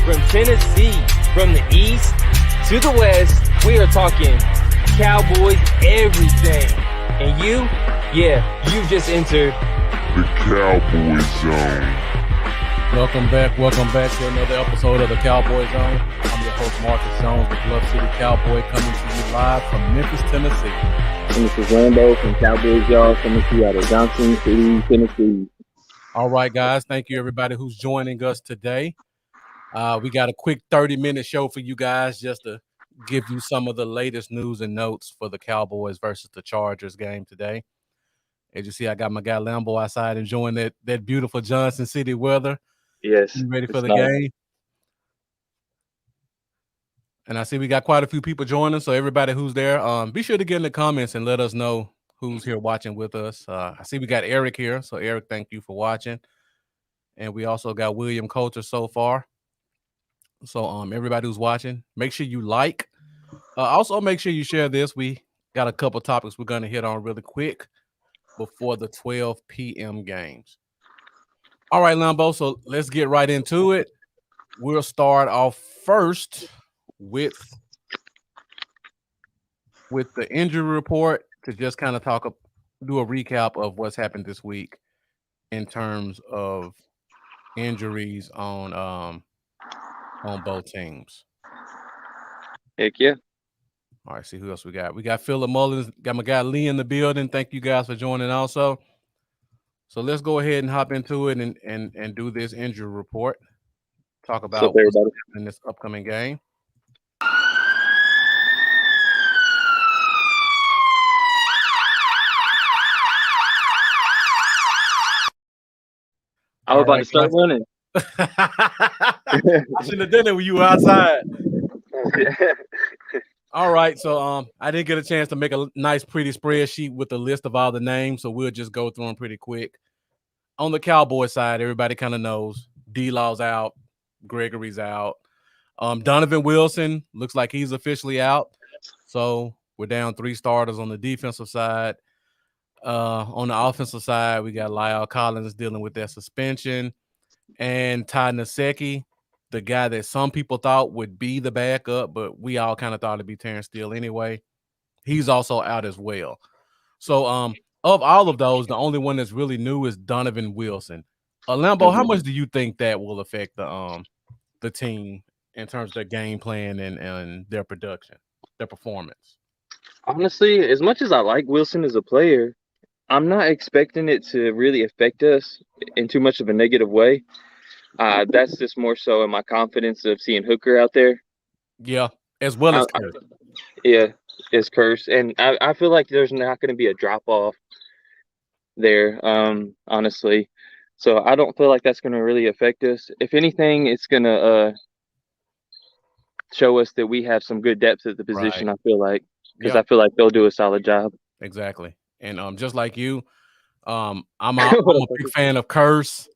From Tennessee, from the east to the west, we are talking Cowboys everything. And you've just entered the Cowboy Zone. Welcome back to another episode of the Cowboy Zone. I'm your host, Marcus Jones, the Bluff City Cowboy, coming to you live from Memphis, Tennessee. And this is Rambo from Cowboys Y'all, coming to you out of Johnson City, Tennessee. All right, guys. Thank you, everybody who's joining us today. We got a quick 30-minute show for you guys just to give you some of the latest news and notes for the Cowboys versus the Chargers game today. As you see, I got my guy Lambo outside enjoying that beautiful Johnson City weather. Yes. You ready for the game? And I see we got quite a few people joining, so everybody who's there, be sure to get in the comments and let us know who's here watching with us. I see we got Eric here, so Eric, thank you for watching. And we also got William Coulter so far. So everybody who's watching, make sure you like. Also, make sure you share this. We got a couple topics we're going to hit on really quick before the 12 p.m. games. All right, Lambo, so let's get right into it. We'll start off first with the injury report to just kind of do a recap of what's happened this week in terms of injuries on both teams. Heck yeah. All right, see who else we got. We got Philip Mullins, got my guy Lee in the building. Thank you guys for joining also. So let's go ahead and hop into it and do this injury report. Talk about what's in this upcoming game. I was about to start running. I shouldn't have done it when you were outside. All right, so I didn't get a chance to make a nice, pretty spreadsheet with a list of all the names, so we'll just go through them pretty quick. On the Cowboy side, everybody kind of knows D-Law's out, Gregory's out. Donovan Wilson looks like he's officially out, so we're down 3 starters on the defensive side. On the offensive side, we got Lyle Collins dealing with that suspension, and Ty Nsekhe, the guy that some people thought would be the backup, but we all kind of thought it'd be Terrence Steele anyway. He's also out as well. So, of all of those, the only one that's really new is Donovan Wilson. Lambo, how much do you think that will affect the team in terms of their game plan and their production, their performance? Honestly, as much as I like Wilson as a player, I'm not expecting it to really affect us in too much of a negative way. That's just more so in my confidence of seeing Hooker out there. Yeah, as well as Curse. Yeah, as Curse. And I feel like there's not going to be a drop-off there, honestly. So I don't feel like that's going to really affect us. If anything, it's going to show us that we have some good depth at the position, right. I feel like. Because I feel like they'll do a solid job. Exactly. And just like you, I'm a big fan of Curse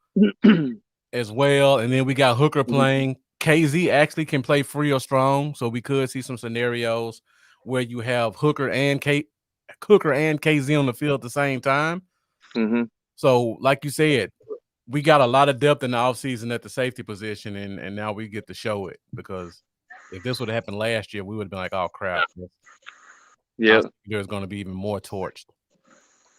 as well. And then we got Hooker playing. KZ actually can play free or strong, so we could see some scenarios where you have Hooker and KZ on the field at the same time. Mm-hmm. So, like you said, we got a lot of depth in the offseason at the safety position, and now we get to show it, because if this would have happened last year, we would have been like, oh, crap. Yeah. There's going to be even more torched.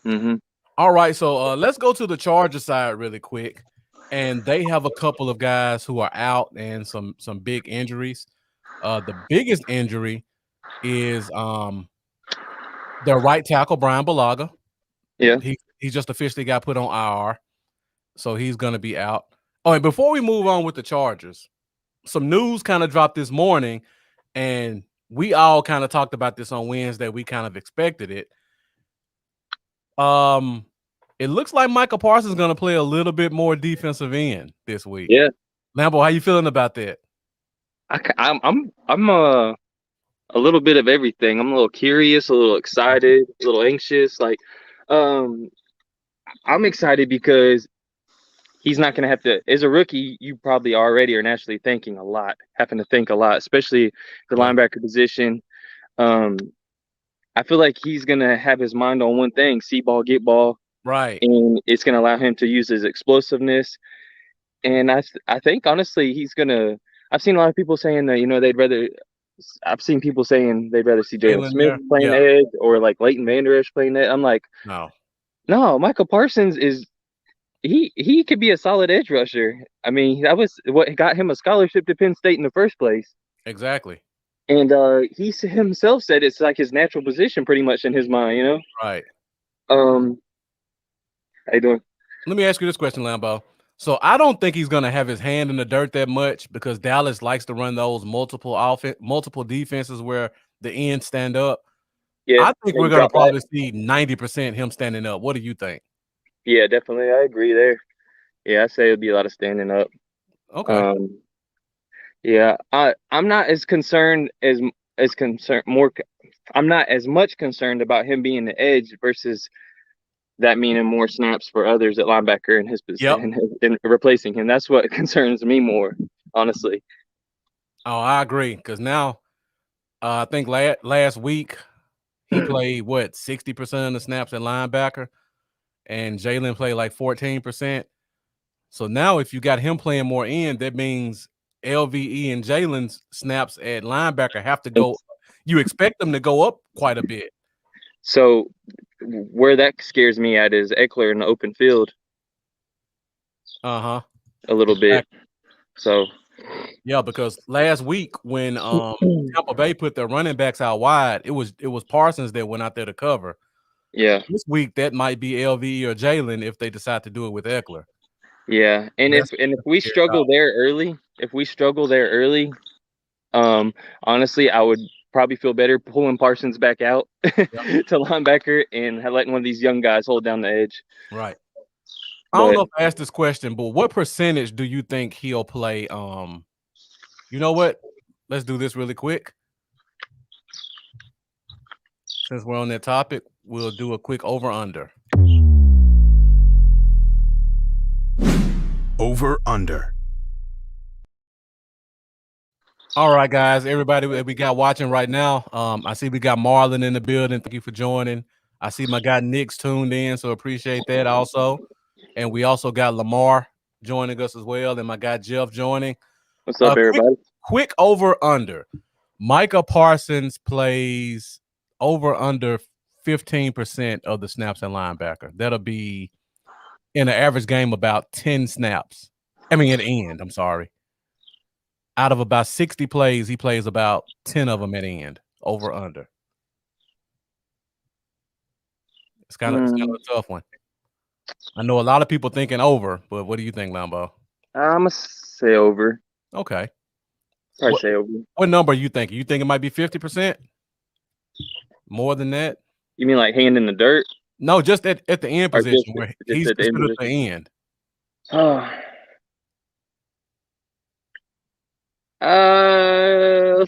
Mm-hmm. All right, so let's go to the Chargers side really quick. And they have a couple of guys who are out and some big injuries. The biggest injury is their right tackle, Brian Bulaga. Yeah. He just officially got put on IR, so he's going to be out. Oh, and before we move on with the Chargers, some news kind of dropped this morning, and we all kind of talked about this on Wednesday. We kind of expected it. It looks like Micah Parsons is going to play a little bit more defensive end this week. Yeah. Lambo, how you feeling about that? I'm a little bit of everything. I'm a little curious, a little excited, a little anxious. Like, I'm excited because he's not going to have to, as a rookie, you probably already are naturally having to think a lot, especially the linebacker position. I feel like he's going to have his mind on one thing: see ball, get ball. Right. And it's going to allow him to use his explosiveness. And I think, honestly, he's going to I've seen a lot of people saying that they'd rather. I've seen people saying they'd rather see Jalen Jalen Smith there? playing Yeah. edge or like Leighton Vander Esch playing edge. I'm like, No. no, Michael Parsons is he could be a solid edge rusher. I mean, that was what got him a scholarship to Penn State in the first place. Exactly. And he himself said it's like his natural position, pretty much in his mind. Right. How you doing? Let me ask you this question, Lambo. So I don't think he's going to have his hand in the dirt that much because Dallas likes to run those multiple defenses where the ends stand up. Yeah, I think you we're going to drop back. probably see 90% him standing up. What do you think? Yeah, definitely, I agree there. Yeah, I say it'd be a lot of standing up. Okay. Yeah, I'm not as concerned as concerned more. I'm not as much concerned about him being the edge versus that meaning more snaps for others at linebacker in his Yep. position and replacing him. That's what concerns me more, honestly. Oh, I agree. Because now, I think last week he played 60% of the snaps at linebacker, and Jalen played like 14%. So now, if you got him playing more end, that means LVE and Jalen's snaps at linebacker have to go. You expect them to go up quite a bit. So where that scares me at is Eckler in the open field a little bit. So yeah, because last week when Tampa Bay put their running backs out wide, it was Parsons that went out there to cover. Yeah. This week that might be LVE or Jalen if they decide to do it with Eckler. Yeah, and if we struggle there early, honestly, I would probably feel better pulling Parsons back out to linebacker and letting one of these young guys hold down the edge. Right. I don't know if I asked this question, but what percentage do you think he'll play? You know what? Let's do this really quick. Since we're on that topic, we'll do a quick over-under. Over-under. All right, guys. Everybody that we got watching right now, I see we got Marlon in the building. Thank you for joining. I see my guy Nick's tuned in, so appreciate that also. And we also got Lamar joining us as well, and my guy Jeff joining. What's up, everybody? Quick over-under. Micah Parsons plays over under 15% of the snaps at linebacker. That'll be in an average game about 10 snaps. I mean, at end, I'm sorry. Out of about 60 plays, he plays about 10 of them at end, over under. It's kind of a tough one. I know a lot of people thinking over, but what do you think, Lambo? I'm going to say over. Okay. I'd say over. What number are you thinking? You think it might be 50%? More than that? You mean like hand in the dirt? No, just at the end position where he's at the end considered the end.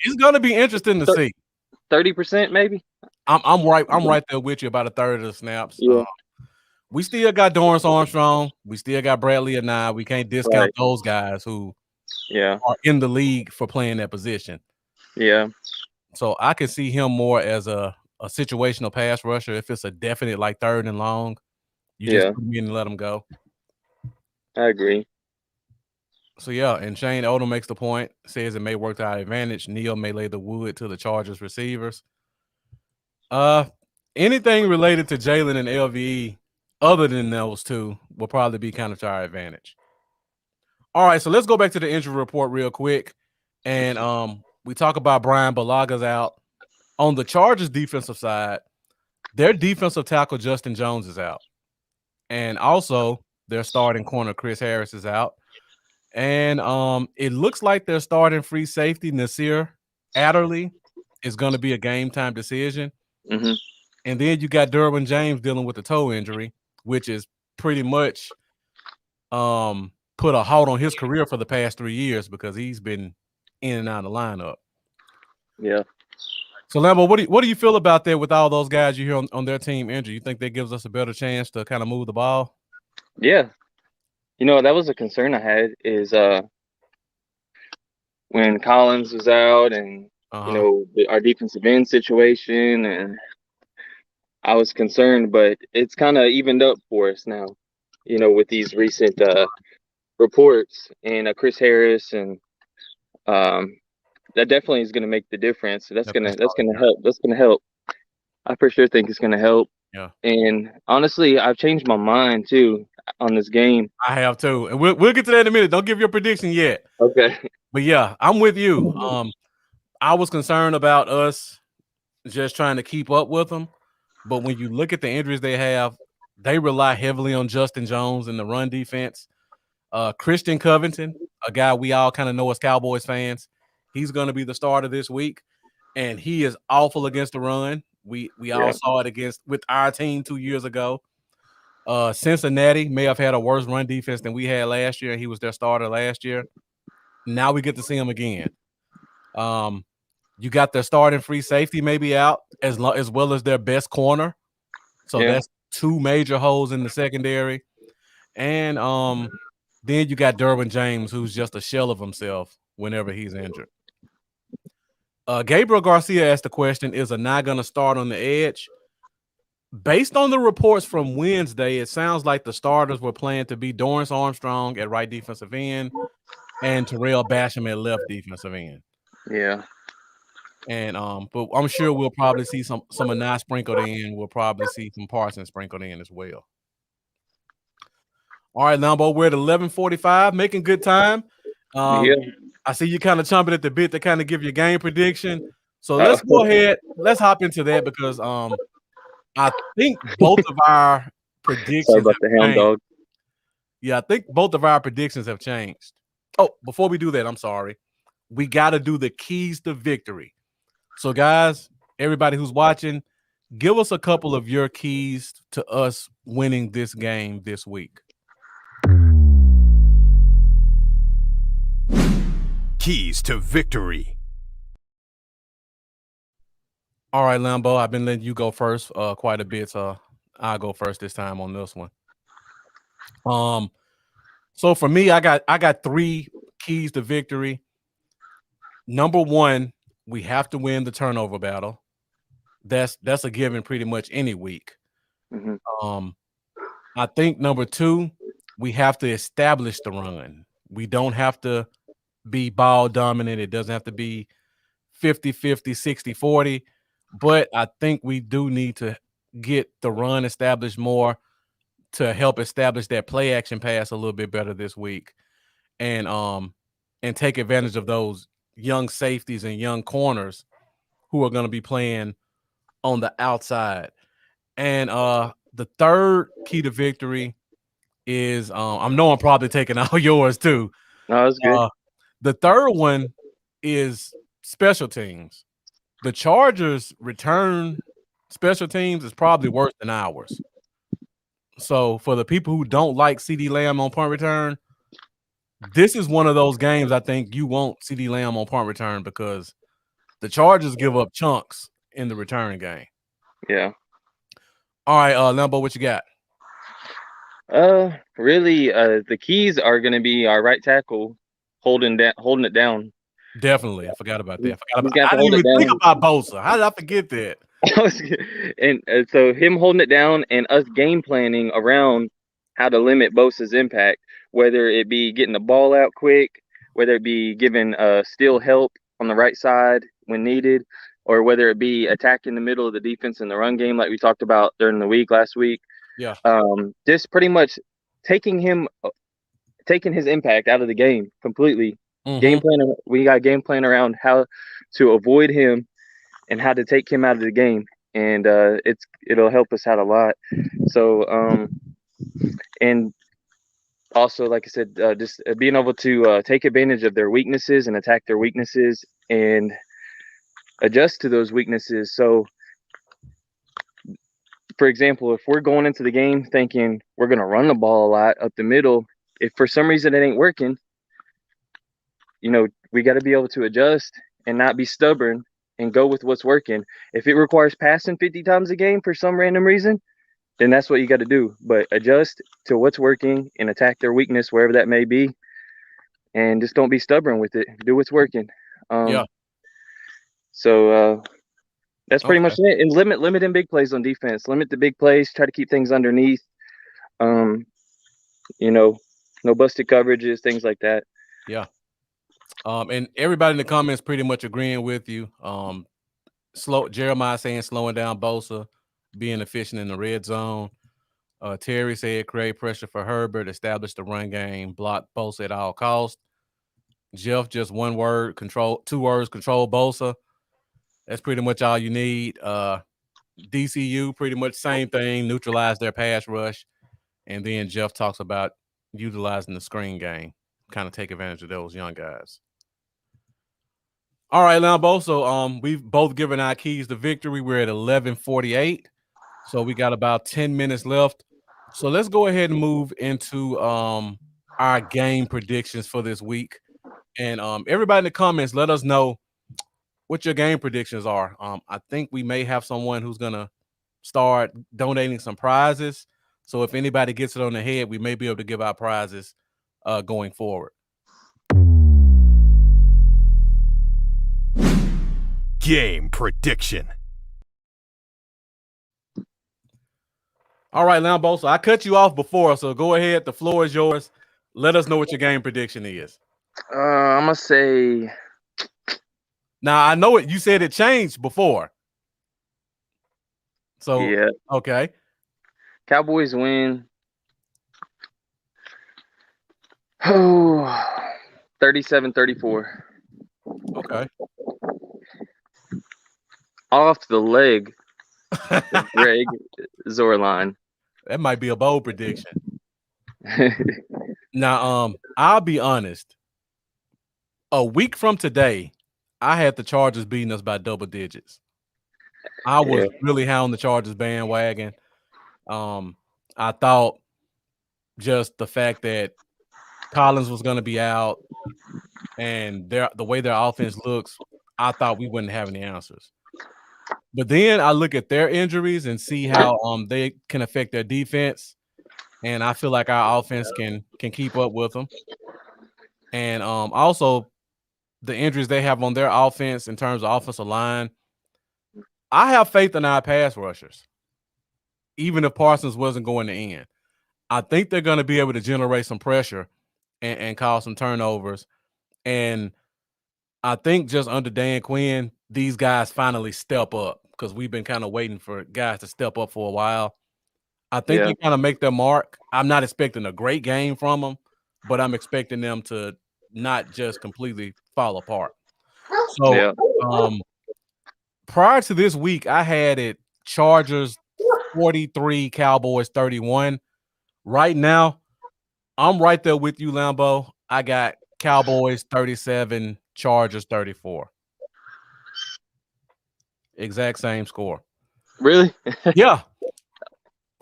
It's gonna be interesting to see. 30% maybe. I'm right there with you, about a third of the snaps. Yeah. We still got Dorrance Armstrong. We still got Bradley and I. We can't discount those guys who are in the league for playing that position. Yeah. So I can see him more as a situational pass rusher. If it's a definite like third and long, you just put him in and let him go. I agree. So yeah, and Shane Odom makes the point, says it may work to our advantage. Neil may lay the wood to the Chargers receivers. Anything related to Jalen and LVE other than those two will probably be kind of to our advantage. All right, so let's go back to the injury report real quick. And we talk about Brian Balaga's out. On the Chargers defensive side, their defensive tackle Justin Jones is out. And also their starting corner Chris Harris is out. And it looks like their starting free safety Nasir Adderley is going to be a game time decision. Mm-hmm. And then you got Derwin James dealing with a toe injury, which is pretty much put a halt on his career for the past 3 years because he's been in and out of the lineup. Yeah. So Lambo, what do you feel about that with all those guys you hear on their team injured? You think that gives us a better chance to kind of move the ball? Yeah. That was a concern I had is when Collins was out and our defensive end situation, and I was concerned, but it's kind of evened up for us now, with these recent reports and Chris Harris and that definitely is going to make the difference. That's Definitely gonna solid. help. That's gonna help. I for sure think it's gonna help. Yeah, And honestly, I've changed my mind too on this game. I have too, and we'll get to that in a minute. Don't give your prediction yet, Okay. but yeah, I'm with you. I was concerned about us just trying to keep up with them, but when you look at the injuries they have, they rely heavily on Justin Jones in the run defense. Christian Covington, a guy we all kind of know as Cowboys fans, he's going to be the starter this week, and he is awful against the run. We all Yeah. saw it with our team 2 years ago. Cincinnati may have had a worse run defense than we had last year. He was their starter last year. Now we get to see him again. You got their starting free safety maybe out as well as their best corner. So Yeah. that's two major holes in the secondary. And then you got Derwin James, who's just a shell of himself whenever he's injured. Gabriel Garcia asked the question, is Anai going to start on the edge? Based on the reports from Wednesday, it sounds like the starters were planned to be Dorrance Armstrong at right defensive end and Terrell Basham at left defensive end. Yeah. And but I'm sure we'll probably see some Anai sprinkled in. We'll probably see some Parsons sprinkled in as well. All right, Lambo, we're at 11:45, making good time. Yeah. I see you kind of chomping at the bit to kind of give your game prediction. So let's go ahead. Let's hop into that because I think both of our Sorry predictions about the have hound changed. dog. Yeah, I think both of our predictions have changed. Oh, before we do that, I'm sorry. We got to do the keys to victory. So, guys, everybody who's watching, give us a couple of your keys to us winning this game this week. Keys to victory. All right, Lambo, I've been letting you go first quite a bit, so I'll go first this time on this one. So for me, I got 3 keys to victory. Number 1, we have to win the turnover battle. That's a given pretty much any week. Mm-hmm. I think number 2, we have to establish the run. We don't have to be ball dominant. It doesn't have to be 50-50, 60-40. But I think we do need to get the run established more to help establish that play action pass a little bit better this week. And take advantage of those young safeties and young corners who are going to be playing on the outside. And the third key to victory is I know I'm probably taking all yours too. No, that's good. The third one is special teams. The Chargers' return special teams is probably worse than ours. So for the people who don't like CeeDee Lamb on punt return, this is one of those games I think you want CeeDee Lamb on punt return because the Chargers give up chunks in the return game. Yeah. All right, Lambo, what you got? Really, the keys are going to be our right tackle holding it down. Definitely, I forgot about that. He's got to I didn't hold it even think down. about Bosa. How did I forget that? And so him holding it down and us game planning around how to limit Bosa's impact, whether it be getting the ball out quick, whether it be giving steal help on the right side when needed, or whether it be attacking the middle of the defense in the run game like we talked about during the week last week. Yeah. Just pretty much taking his impact out of the game completely. Mm-hmm. Game plan. We got a game plan around how to avoid him and how to take him out of the game, and it'll help us out a lot. So and also, like I said, just being able to take advantage of their weaknesses and attack their weaknesses and adjust to those weaknesses. So, for example, if we're going into the game thinking we're going to run the ball a lot up the middle, if for some reason it ain't working, we got to be able to adjust and not be stubborn and go with what's working. If it requires passing 50 times a game for some random reason, then that's what you got to do. But adjust to what's working and attack their weakness wherever that may be, and just don't be stubborn with it. Do what's working. Yeah. So that's pretty much it. And limit in big plays on defense. Limit the big plays. Try to keep things underneath. No busted coverages, things like that. Yeah. And everybody in the comments pretty much agreeing with you. Jeremiah saying slowing down Bosa, being efficient in the red zone. Terry said create pressure for Herbert, establish the run game, block Bosa at all costs. Jeff, just one word, two words, control Bosa. That's pretty much all you need. DCU, pretty much same thing, neutralize their pass rush. And then Jeff talks about utilizing the screen game, kind of take advantage of those young guys. All right, Lambo. So we've both given our keys to victory. We're at 11:48. So we got about 10 minutes left. So let's go ahead and move into our game predictions for this week. And everybody in the comments, let us know what your game predictions are. I think we may have someone who's gonna start donating some prizes. So if anybody gets it on the head, we may be able to give out prizes going forward. Game prediction. All right, Lambo. So I cut you off before, so go ahead. The floor is yours. Let us know what your game prediction is. I'm gonna say. Now I know it. You said it changed before. So Yeah. Okay. Cowboys win. Oh, 37-34. Okay. Off the leg, Greg Zorline. That might be a bold prediction. Now, I'll be honest. A week from today, I had the Chargers beating us by double digits. I was really high on the Chargers bandwagon. I thought just the fact that Collins was going to be out and the way their offense looks, I thought we wouldn't have any answers. But then I look at their injuries and see how they can affect their defense, and I feel like our offense can keep up with them. And also the injuries they have on their offense in terms of offensive line, I have faith in our pass rushers. Even if Parsons wasn't going to end, I think they're going to be able to generate some pressure and cause some turnovers. And I think just under Dan Quinn, these guys finally step up because we've been kind of waiting for guys to step up for a while. I think they kind of make their mark. I'm not expecting a great game from them, but I'm expecting them to not just completely fall apart. So prior to this week, I had it Chargers 43, Cowboys 31. Right now, I'm right there with you, Lambo. I got Cowboys 37, Chargers 34. Exact same score. Really? Yeah.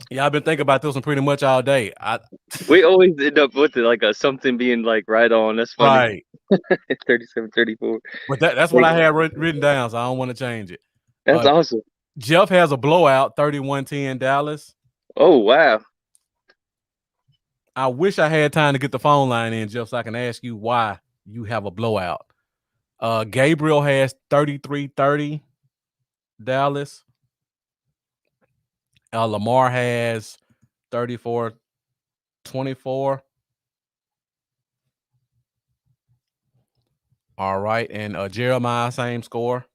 Yeah, I've been thinking about this one pretty much all day. We always end up with it, like something being like right on. That's funny. Right. 37-34. But that's what I had written down, so I don't want to change it. That's awesome. Jeff has a blowout, 31-10 Dallas. Oh, wow. I wish I had time to get the phone line in, Jeff, so I can ask you why you have a blowout. Gabriel has 33-30 Dallas. Lamar has 34-24. All right, and Jeremiah, same score.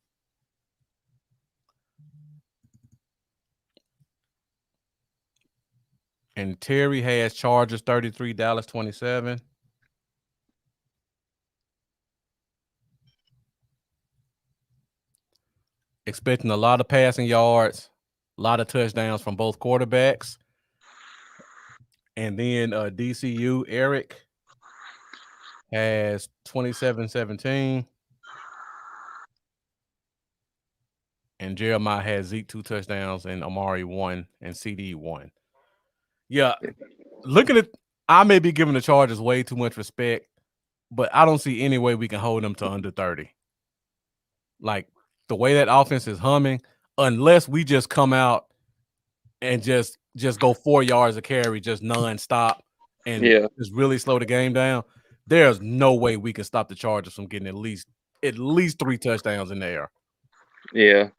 And Terry has Chargers 33, Dallas 27. Expecting a lot of passing yards, a lot of touchdowns from both quarterbacks. And then DCU, Eric has 27-17. And Jeremiah has Zeke 2 touchdowns and Amari 1 and CD 1. Yeah, looking at, I may be giving the Chargers way too much respect, but I don't see any way we can hold them to under 30. Like the way that offense is humming, unless we just come out and just go 4 yards a carry, just nonstop, and just really slow the game down, there's no way we can stop the Chargers from getting at least 3 touchdowns in the air. Yeah.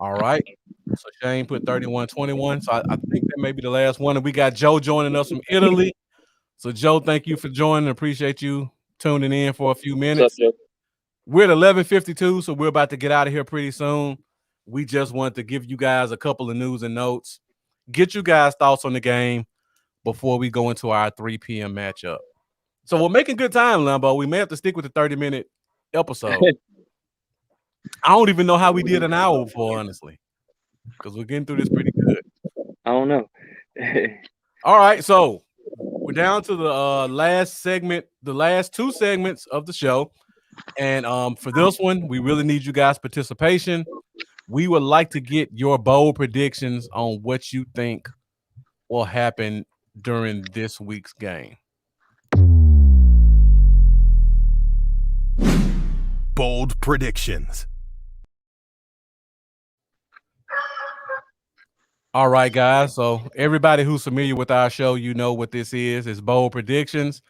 All right. So Shane put 31-21. So I think that may be the last one. And we got Joe joining us from Italy. So, Joe, thank you for joining. Appreciate you tuning in for a few What's up, minutes. Joe? We're at 11:52, so we're about to get out of here pretty soon. We just want to give you guys a couple of news and notes, get you guys' thoughts on the game before we go into our 3 p.m. matchup. So we're making good time, Lambo. We may have to stick with the 30-minute episode. I don't even know how we did an hour before, honestly, because we're getting through this pretty good. I don't know. All right, so we're down to the last segment, the last 2 segments of the show. And for this one, we really need you guys' participation. We would like to get your bold predictions on what you think will happen during this week's game. Bold predictions. All right, guys. So everybody who's familiar with our show, you know what this is. It's bold predictions.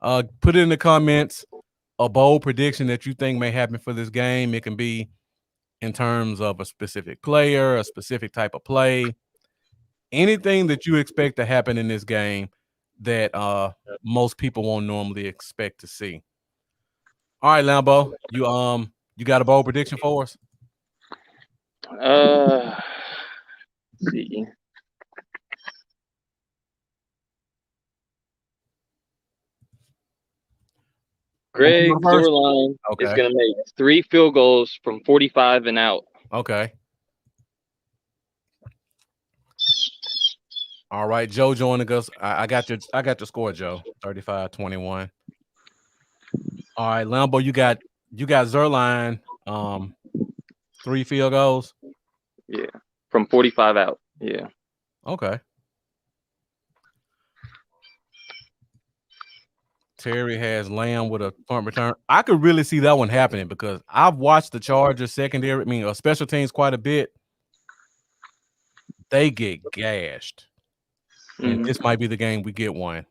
Put it in the comments a bold prediction that you think may happen for this game. It can be in terms of a specific player, a specific type of play, anything that you expect to happen in this game that most people won't normally expect to see. All right, Lambo, you got a bold prediction for us? Let's see. Greg Zerline is going to make 3 field goals from 45 and out. Okay. All right, Joe joining us. I got your score, Joe. 35-21. All right, Lambo, you got Zerline 3 field goals. Yeah, from 45 out. Yeah. Okay. Terry has Lamb with a punt return. I could really see that one happening because I've watched the Chargers secondary, special teams quite a bit. They get gashed. And this might be the game we get one.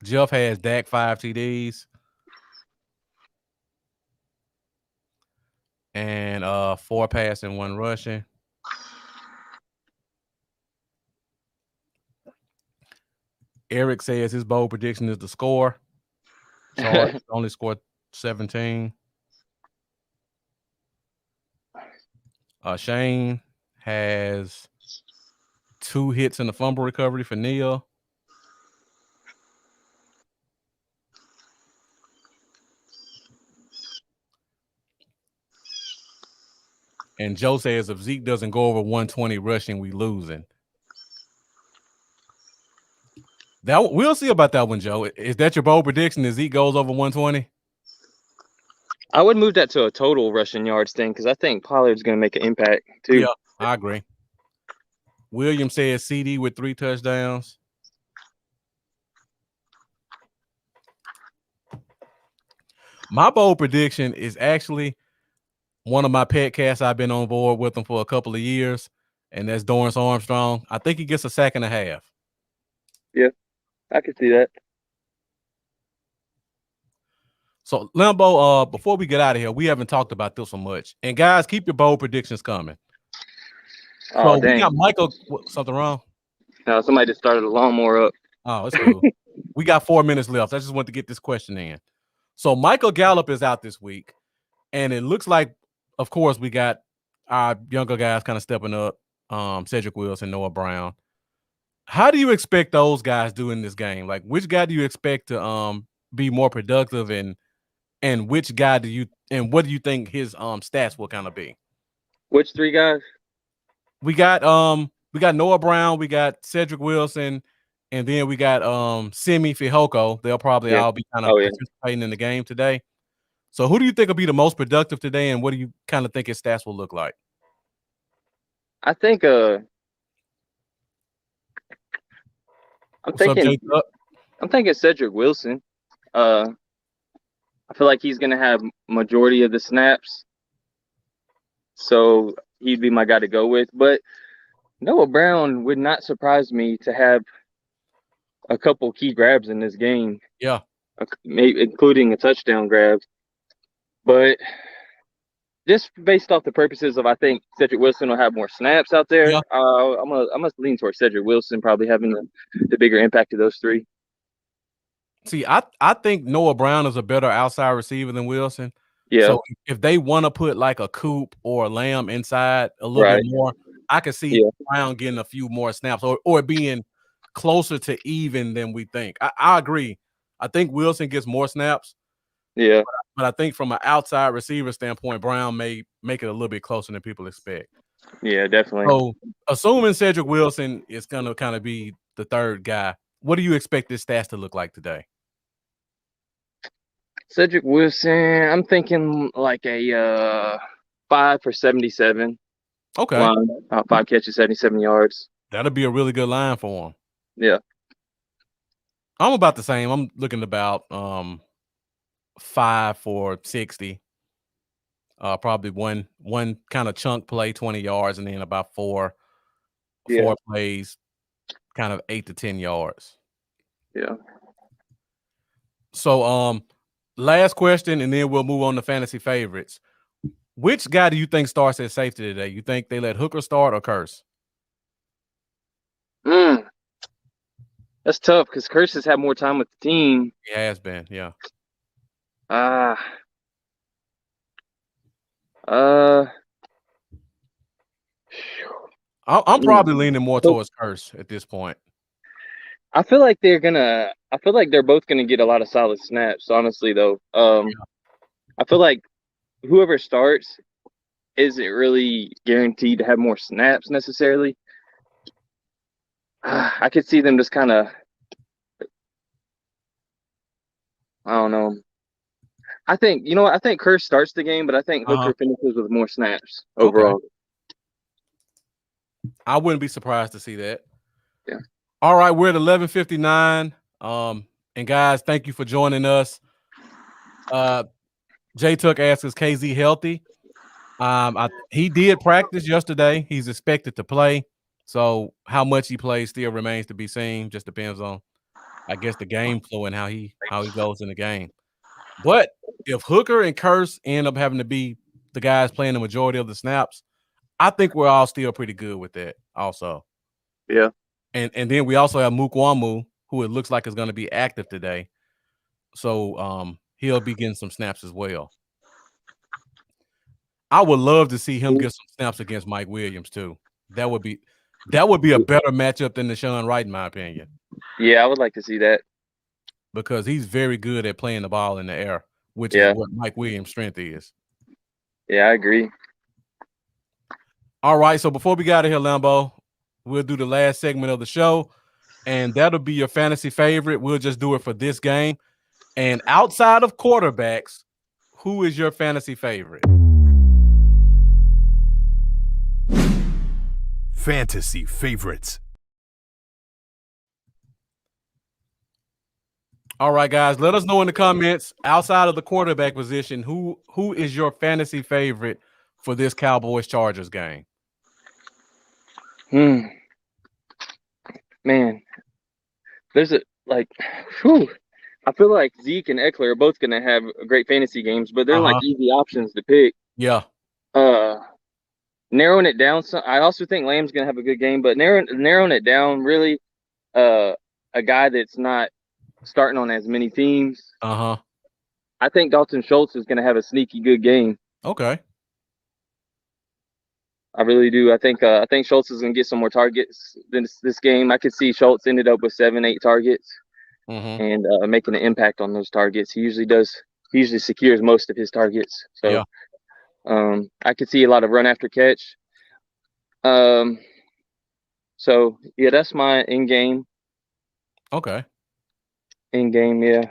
Jeff has Dak 5 TDs. And 4 passing, 1 rushing. Eric says his bold prediction is the score. Chargers only scored 17. Shane has 2 hits in the fumble recovery for Neil. And Joe says if Zeke doesn't go over 120 rushing, we losing. We'll see about that one, Joe. Is that your bold prediction that Zeke goes over 120? I would move that to a total rushing yards thing because I think Pollard's going to make an impact too. Yeah, I agree. William says CD with 3 touchdowns. My bold prediction is actually one of my pet cats. I've been on board with him for a couple of years, and that's Dorrance Armstrong. I think he gets a sack and a half. Yeah, I can see that. So, Lambo, before we get out of here, we haven't talked about this so much. And, guys, keep your bold predictions coming. Oh, so dang. We got Michael. Something wrong? No, somebody just started a lawnmower up. Oh, it's cool. We got 4 minutes left. I just want to get this question in. So, Michael Gallup is out this week. And it looks like, of course, we got our younger guys kind of stepping up. Cedric Wilson, Noah Brown. How do you expect those guys do in this game? Like, which guy do you expect to be more productive, and which guy and what do you think his stats will kind of be? Which 3 guys? We got Noah Brown, we got Cedric Wilson, and then we got Simi Fihoko. They'll probably all be kind of participating in the game today. So who do you think will be the most productive today, and what do you kind of think his stats will look like? I think I'm thinking Cedric Wilson. I feel like he's going to have majority of the snaps. So he'd be my guy to go with. But Noah Brown would not surprise me to have a couple key grabs in this game. Yeah. Maybe including a touchdown grab. But just based off the purposes of, I think Cedric Wilson will have more snaps out there. Yeah. I'm gonna lean towards Cedric Wilson probably having the bigger impact of those 3. See, I think Noah Brown is a better outside receiver than Wilson. Yeah, So if they want to put like a Coop or a Lamb inside a little right. bit more, I could see Yeah. Brown getting a few more snaps or being closer to even than we think. I agree. I think Wilson gets more snaps, Yeah, but I think from an outside receiver standpoint, Brown may make it a little bit closer than people expect. yeah, definitely. So assuming Cedric Wilson is going to kind of be the third guy, what do you expect this stats to look like today? Cedric Wilson, I'm thinking like a 5 for 77 Okay. line, 5 catches, 77 yards. That'll be a really good line for him. Yeah. I'm about the same. I'm looking about 5 for 60. Probably one kind of chunk play, 20 yards, and then about four plays, kind of 8 to 10 yards. Yeah. So last question, and then we'll move on to fantasy favorites. Which guy do you think starts at safety today? You think they let Hooker start or Curse? That's tough because Curse has had more time with the team. He has been, yeah. I'm probably leaning more towards Curse at this point. I feel like they're both gonna get a lot of solid snaps, honestly though. I feel like whoever starts isn't really guaranteed to have more snaps necessarily. I could see them just kind of, I don't know. I think I think Curse starts the game, but I think Hooker finishes with more snaps overall. Okay. I wouldn't be surprised to see that. Yeah. All right, we're at 11:59. And guys, thank you for joining us. J Tuck asks, is KZ healthy? He did practice yesterday. He's expected to play. So how much he plays still remains to be seen. Just depends on, I guess, the game flow and how he goes in the game. But if Hooker and Curse end up having to be the guys playing the majority of the snaps, I think we're all still pretty good with that also. Yeah. And then we also have Mukwamu, who it looks like is going to be active today. So he'll be getting some snaps as well. I would love to see him get some snaps against Mike Williams too. That would be a better matchup than Deshaun Wright, in my opinion. Yeah, I would like to see that. Because he's very good at playing the ball in the air, which is what Mike Williams' strength is. Yeah, I agree. All right, so before we get out of here, Lambo, we'll do the last segment of the show, and that'll be your fantasy favorite. We'll just do it for this game. And outside of quarterbacks, who is your fantasy favorite? Fantasy favorites. All right, guys, let us know in the comments, outside of the quarterback position, who is your fantasy favorite for this Cowboys-Chargers game? Man, there's I feel like Zeke and Eckler are both going to have great fantasy games, but they're like easy options to pick. Yeah. Narrowing it down, I also think Lamb's going to have a good game, but narrowing it down, really, a guy that's not starting on as many teams. I think Dalton Schultz is going to have a sneaky good game. Okay. I really do. I think Schultz is going to get some more targets than this game. I could see Schultz ended up with 7-8 targets and making an impact on those targets. He usually does. He usually secures most of his targets. So I could see a lot of run after catch. So yeah, that's my in game. Okay. In game, yeah.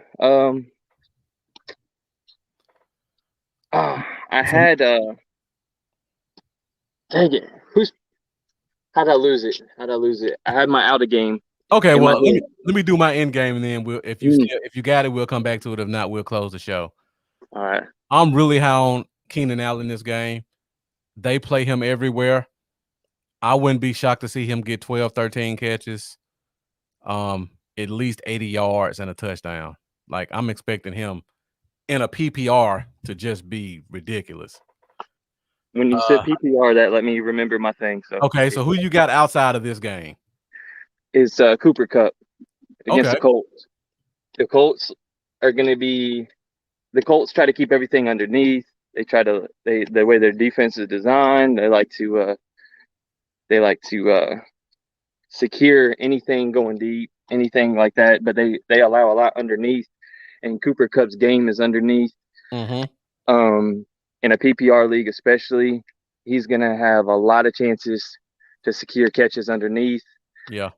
I had dang it. How'd I lose it? I had my out of game. Okay, well, let me do my end game, and then if you got it, we'll come back to it. If not, we'll close the show. All right. I'm really high on Keenan Allen this game. They play him everywhere. I wouldn't be shocked to see him get 12, 13 catches, at least 80 yards and a touchdown. Like, I'm expecting him in a PPR to just be ridiculous. When you said PPR, that let me remember my thing. So okay, so who you got outside of this game? Is Cooper Kupp against the Colts. the Colts are going to be the Colts try to keep everything underneath. They try to the way their defense is designed. They like to secure anything going deep, anything like that. But they allow a lot underneath. And Cooper Kupp's game is underneath. Mm-hmm. In a PPR league, especially, he's gonna have a lot of chances to secure catches underneath. Yeah.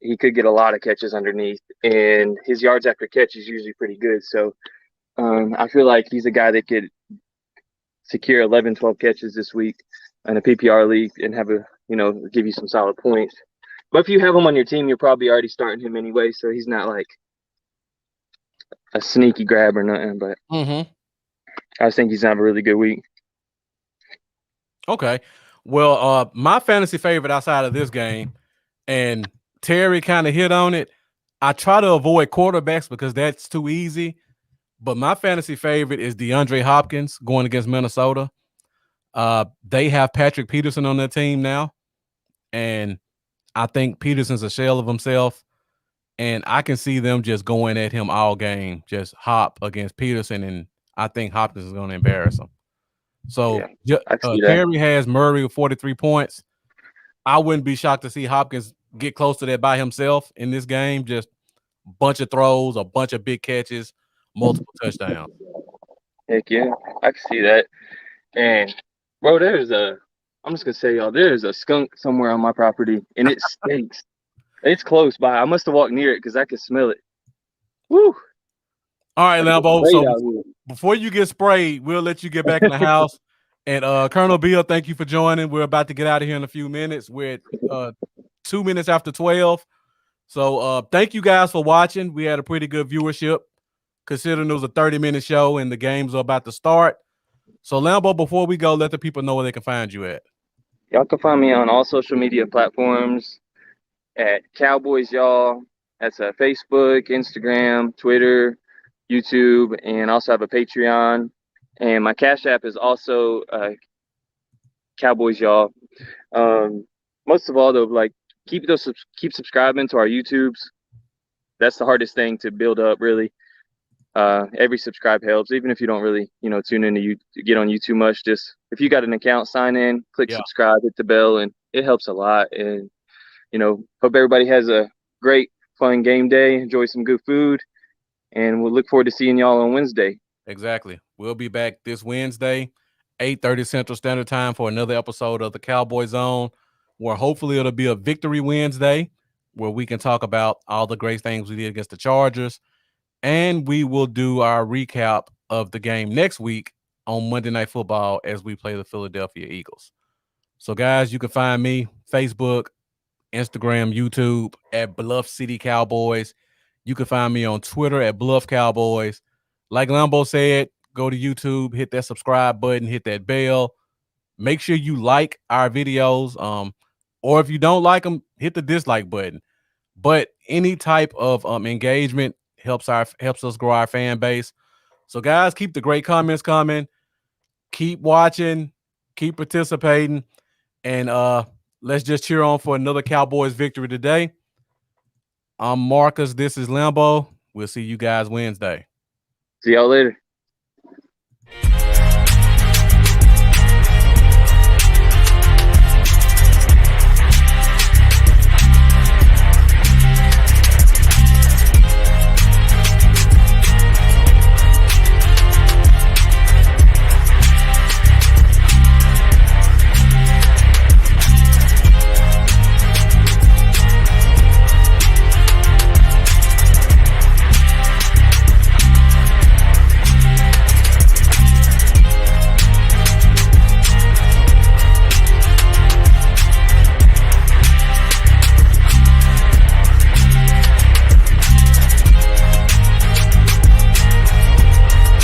He could get a lot of catches underneath, and his yards after catch is usually pretty good. So I feel like he's a guy that could secure 11, 12 catches this week in a PPR league and have give you some solid points. But if you have him on your team, you're probably already starting him anyway, so he's not like a sneaky grab or nothing. But I just think he's gonna have a really good week. Okay. Well, my fantasy favorite outside of this game, and Terry kind of hit on it. I try to avoid quarterbacks because that's too easy. But my fantasy favorite is DeAndre Hopkins going against Minnesota. They have Patrick Peterson on their team now, and I think Peterson's a shell of himself. And I can see them just going at him all game, just Hop against Peterson, and I think Hopkins is going to embarrass him. So Terry has Murray with 43 points. I wouldn't be shocked to see Hopkins get close to that by himself in this game. Just a bunch of throws, a bunch of big catches, multiple touchdowns. Heck yeah, I can see that. And bro, I'm just gonna say, y'all, there's a skunk somewhere on my property, and it stinks. It's close by. I must have walked near it because I could smell it. Woo! All right, Lambo. So before you get sprayed, we'll let you get back in the house. And Colonel Bill, thank you for joining. We're about to get out of here in a few minutes. We're at 2 minutes after 12. So thank you guys for watching. We had a pretty good viewership, considering it was a 30-minute show and the games are about to start. So Lambo, before we go, let the people know where they can find you at. Y'all can find me on all social media platforms at Cowboys, y'all. That's Facebook, Instagram, Twitter, YouTube, and also have a Patreon. And my Cash App is also Cowboys, y'all. Most of all, though, like keep subscribing to our YouTubes. That's the hardest thing to build up, really. Every subscribe helps, even if you don't really, tune in to get on YouTube much. Just if you got an account, sign in, click subscribe, hit the bell, and it helps a lot. And hope everybody has a great, fun game day. Enjoy some good food, and we'll look forward to seeing y'all on Wednesday. Exactly. We'll be back this Wednesday, 8:30 Central Standard Time for another episode of the Cowboy Zone, where hopefully it'll be a victory Wednesday, where we can talk about all the great things we did against the Chargers. And we will do our recap of the game next week on Monday Night Football as we play the Philadelphia Eagles. So, guys, you can find me Facebook, Instagram, YouTube at Bluff City Cowboys. You can find me on Twitter at Bluff Cowboys. Like Lambo said, go to YouTube, hit that subscribe button, hit that bell. Make sure you like our videos. Or if you don't like them, hit the dislike button. But any type of engagement helps us grow our fan base. So, guys, keep the great comments coming. Keep watching. Keep participating. And let's just cheer on for another Cowboys victory today. I'm Marcus. This is Lambo. We'll see you guys Wednesday. See y'all later.